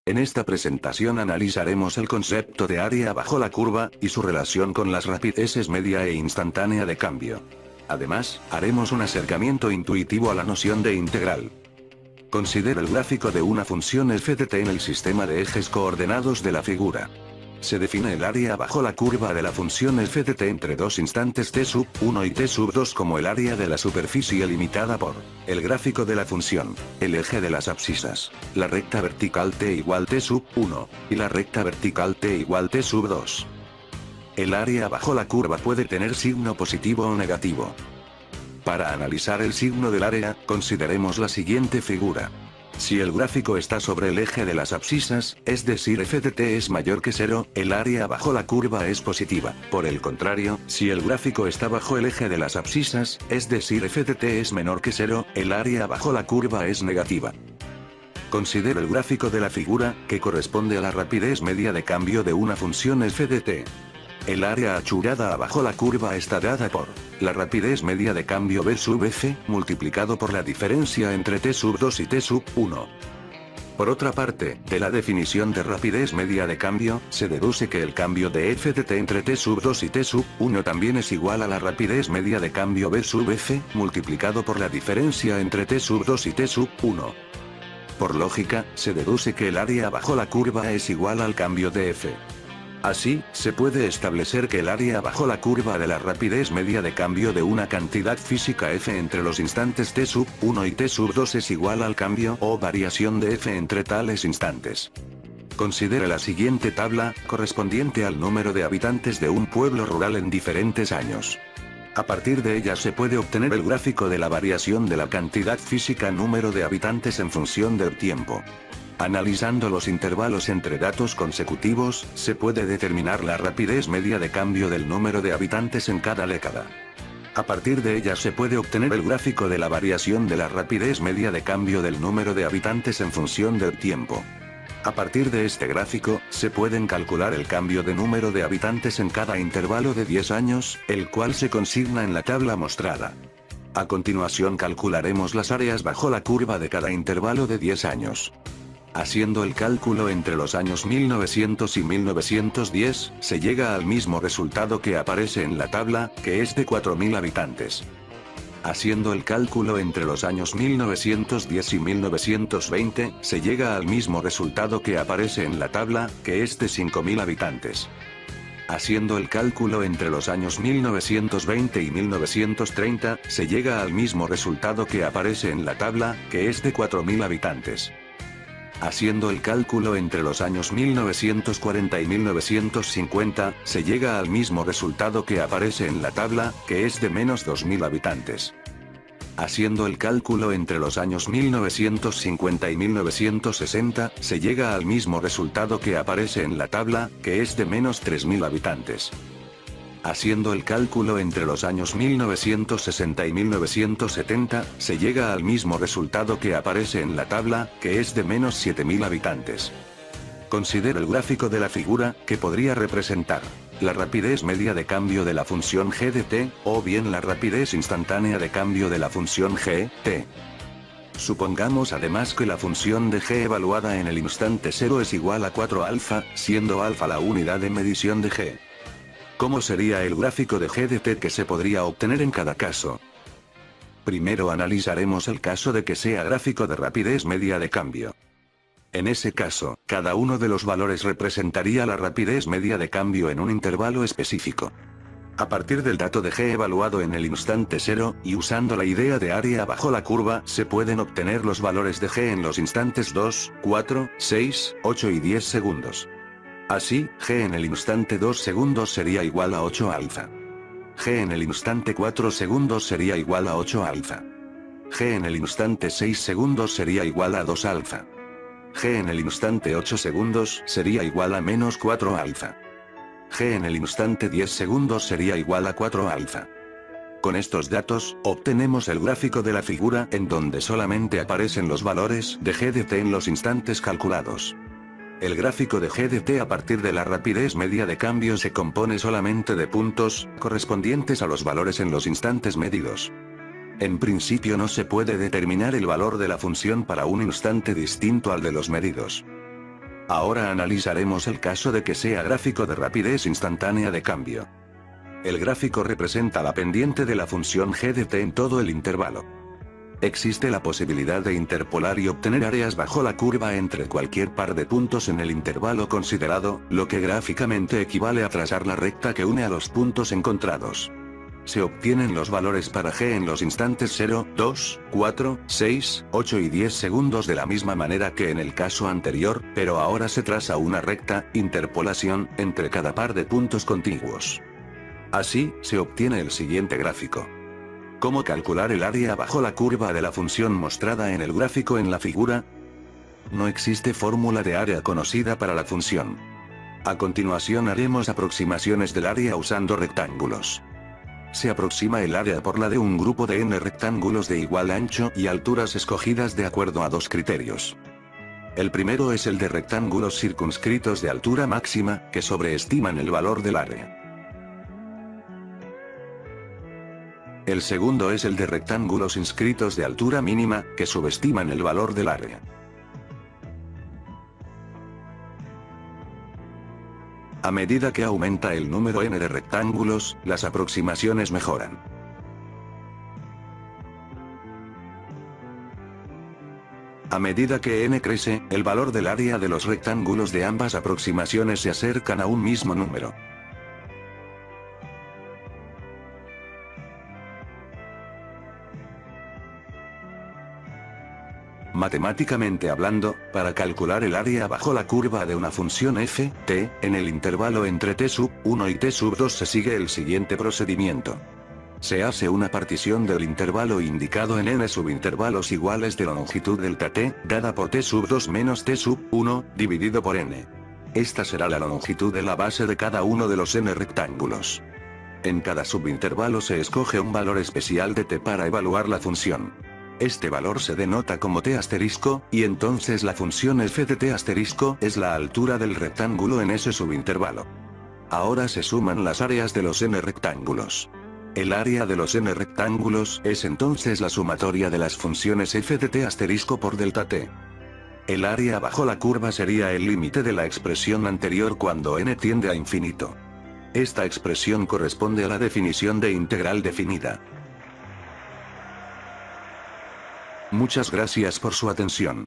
En esta presentación analizaremos el concepto de área bajo la curva, y su relación con las rapideces media e instantánea de cambio. Además, haremos un acercamiento intuitivo a la noción de integral. Considera el gráfico de una función f de t en el sistema de ejes coordenados de la figura. Se define el área bajo la curva de la función f de t entre dos instantes t sub 1 y t sub 2 como el área de la superficie limitada por el gráfico de la función, el eje de las abscisas, la recta vertical t igual t sub 1, y la recta vertical t igual t sub 2. El área bajo la curva puede tener signo positivo o negativo. Para analizar el signo del área, consideremos la siguiente figura. Si el gráfico está sobre el eje de las abscisas, es decir f de t es mayor que 0, el área bajo la curva es positiva. Por el contrario, si el gráfico está bajo el eje de las abscisas, es decir f de t es menor que 0, el área bajo la curva es negativa. Considera el gráfico de la figura, que corresponde a la rapidez media de cambio de una función f de t. El área achurada abajo la curva está dada por la rapidez media de cambio b sub f, multiplicado por la diferencia entre t sub 2 y t sub 1. Por otra parte, de la definición de rapidez media de cambio, se deduce que el cambio de f de t entre t sub 2 y t sub 1 también es igual a la rapidez media de cambio b sub f, multiplicado por la diferencia entre t sub 2 y t sub 1. Por lógica, se deduce que el área bajo la curva es igual al cambio de f. Así, se puede establecer que el área bajo la curva de la rapidez media de cambio de una cantidad física f entre los instantes t sub 1 y t sub 2 es igual al cambio o variación de f entre tales instantes. Considere la siguiente tabla, correspondiente al número de habitantes de un pueblo rural en diferentes años. A partir de ella se puede obtener el gráfico de la variación de la cantidad física número de habitantes en función del tiempo. Analizando los intervalos entre datos consecutivos, se puede determinar la rapidez media de cambio del número de habitantes en cada década. A partir de ella se puede obtener el gráfico de la variación de la rapidez media de cambio del número de habitantes en función del tiempo. A partir de este gráfico, se pueden calcular el cambio de número de habitantes en cada intervalo de 10 años, el cual se consigna en la tabla mostrada. A continuación calcularemos las áreas bajo la curva de cada intervalo de 10 años. Haciendo el cálculo entre los años 1900 y 1910, se llega al mismo resultado que aparece en la tabla, que es de 4000 habitantes. Haciendo el cálculo entre los años 1910 y 1920, se llega al mismo resultado que aparece en la tabla, que es de 5000 habitantes. Haciendo el cálculo entre los años 1920 y 1930, se llega al mismo resultado que aparece en la tabla, que es de 4000 habitantes. Haciendo el cálculo entre los años 1940 y 1950, se llega al mismo resultado que aparece en la tabla, que es de menos 2000 habitantes. Haciendo el cálculo entre los años 1950 y 1960, se llega al mismo resultado que aparece en la tabla, que es de menos 3000 habitantes. Haciendo el cálculo entre los años 1960 y 1970, se llega al mismo resultado que aparece en la tabla, que es de menos 7000 habitantes. Considera el gráfico de la figura, que podría representar la rapidez media de cambio de la función g de t, o bien la rapidez instantánea de cambio de la función g, t. Supongamos además que la función de g evaluada en el instante 0 es igual a 4 alfa, siendo alfa la unidad de medición de g. ¿Cómo sería el gráfico de g de t que se podría obtener en cada caso? Primero analizaremos el caso de que sea gráfico de rapidez media de cambio. En ese caso, cada uno de los valores representaría la rapidez media de cambio en un intervalo específico. A partir del dato de g evaluado en el instante 0, y usando la idea de área bajo la curva, se pueden obtener los valores de g en los instantes 2, 4, 6, 8 y 10 segundos. Así, g en el instante 2 segundos sería igual a 8 alfa. G en el instante 4 segundos sería igual a 8 alfa. G en el instante 6 segundos sería igual a 2 alfa. G en el instante 8 segundos sería igual a menos 4 alfa. G en el instante 10 segundos sería igual a 4 alfa. Con estos datos, obtenemos el gráfico de la figura en donde solamente aparecen los valores de g de t en los instantes calculados. El gráfico de g de t a partir de la rapidez media de cambio se compone solamente de puntos, correspondientes a los valores en los instantes medidos. En principio no se puede determinar el valor de la función para un instante distinto al de los medidos. Ahora analizaremos el caso de que sea gráfico de rapidez instantánea de cambio. El gráfico representa la pendiente de la función g de t en todo el intervalo. Existe la posibilidad de interpolar y obtener áreas bajo la curva entre cualquier par de puntos en el intervalo considerado, lo que gráficamente equivale a trazar la recta que une a los puntos encontrados. Se obtienen los valores para g en los instantes 0, 2, 4, 6, 8 y 10 segundos de la misma manera que en el caso anterior, pero ahora se traza una recta, interpolación, entre cada par de puntos contiguos. Así, se obtiene el siguiente gráfico. ¿Cómo calcular el área bajo la curva de la función mostrada en el gráfico en la figura? No existe fórmula de área conocida para la función. A continuación haremos aproximaciones del área usando rectángulos. Se aproxima el área por la de un grupo de n rectángulos de igual ancho y alturas escogidas de acuerdo a dos criterios. El primero es el de rectángulos circunscritos de altura máxima, que sobreestiman el valor del área. El segundo es el de rectángulos inscritos de altura mínima, que subestiman el valor del área. A medida que aumenta el número n de rectángulos, las aproximaciones mejoran. A medida que n crece, el valor del área de los rectángulos de ambas aproximaciones se acercan a un mismo número. Matemáticamente hablando, para calcular el área bajo la curva de una función f, t, en el intervalo entre t⁻₁ y t⁻2 se sigue el siguiente procedimiento. Se hace una partición del intervalo indicado en n subintervalos iguales de longitud delta t, dada por t⁻2 menos t⁻1, dividido por n. Esta será la longitud de la base de cada uno de los n rectángulos. En cada subintervalo se escoge un valor especial de t para evaluar la función. Este valor se denota como t asterisco, y entonces la función f de t asterisco es la altura del rectángulo en ese subintervalo. Ahora se suman las áreas de los n rectángulos. El área de los n rectángulos es entonces la sumatoria de las funciones f de t asterisco por delta t. El área bajo la curva sería el límite de la expresión anterior cuando n tiende a infinito. Esta expresión corresponde a la definición de integral definida. Muchas gracias por su atención.